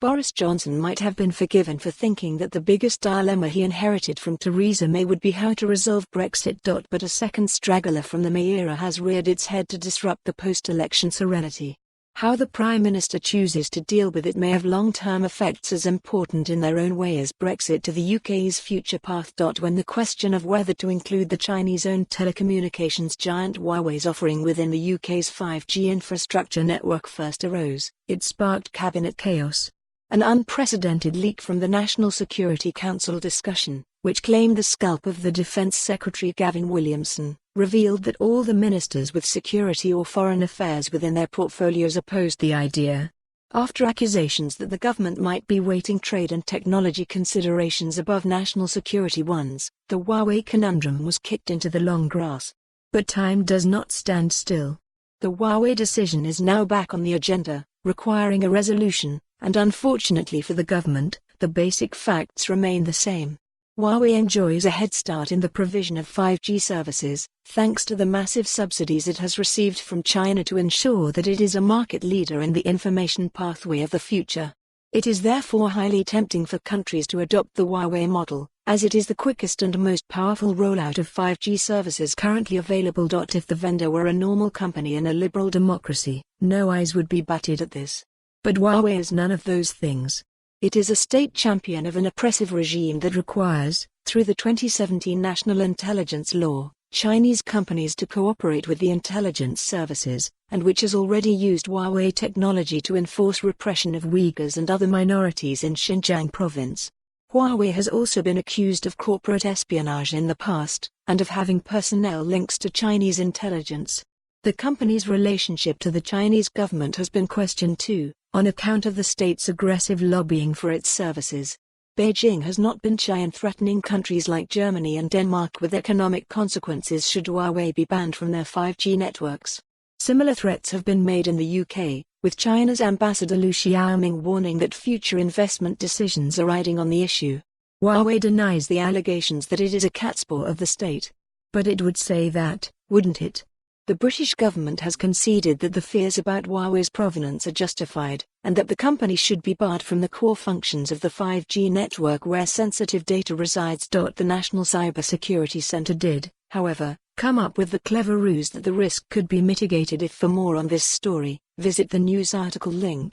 Boris Johnson might have been forgiven for thinking that the biggest dilemma he inherited from Theresa May would be how to resolve Brexit. But a second straggler from the May era has reared its head to disrupt the post-election serenity. How the Prime Minister chooses to deal with it may have long-term effects as important in their own way as Brexit to the UK's future path.When the question of whether to include the Chinese-owned telecommunications giant Huawei's offering within the UK's 5G infrastructure network first arose, it sparked cabinet chaos. An unprecedented leak from the National Security Council discussion, which claimed the scalp of the Defence Secretary Gavin Williamson, revealed that all the ministers with security or foreign affairs within their portfolios opposed the idea. After accusations that the government might be weighting trade and technology considerations above national security ones, the Huawei conundrum was kicked into the long grass. But time does not stand still. The Huawei decision is now back on the agenda, requiring a resolution, and unfortunately for the government, the basic facts remain the same. Huawei enjoys a head start in the provision of 5G services, thanks to the massive subsidies it has received from China to ensure that it is a market leader in the information pathway of the future. It is therefore highly tempting for countries to adopt the Huawei model, as it is the quickest and most powerful rollout of 5G services currently available. If the vendor were a normal company in a liberal democracy, no eyes would be batted at this. But Huawei is none of those things. It is a state champion of an oppressive regime that requires, through the 2017 National Intelligence Law, Chinese companies to cooperate with the intelligence services, and which has already used Huawei technology to enforce repression of Uyghurs and other minorities in Xinjiang province. Huawei has also been accused of corporate espionage in the past, and of having personnel links to Chinese intelligence. The company's relationship to the Chinese government has been questioned too, on account of the state's aggressive lobbying for its services. Beijing has not been shy in threatening countries like Germany and Denmark with economic consequences should Huawei be banned from their 5G networks. Similar threats have been made in the UK, with China's ambassador Liu Xiaoming warning that future investment decisions are riding on the issue. Huawei denies the allegations that it is a catspaw of the state. But it would say that, wouldn't it? The British government has conceded that the fears about Huawei's provenance are justified, and that the company should be barred from the core functions of the 5G network where sensitive data resides. The National Cybersecurity Centre did, however, come up with the clever ruse that the risk could be mitigated if. For more on this story, visit the news article link.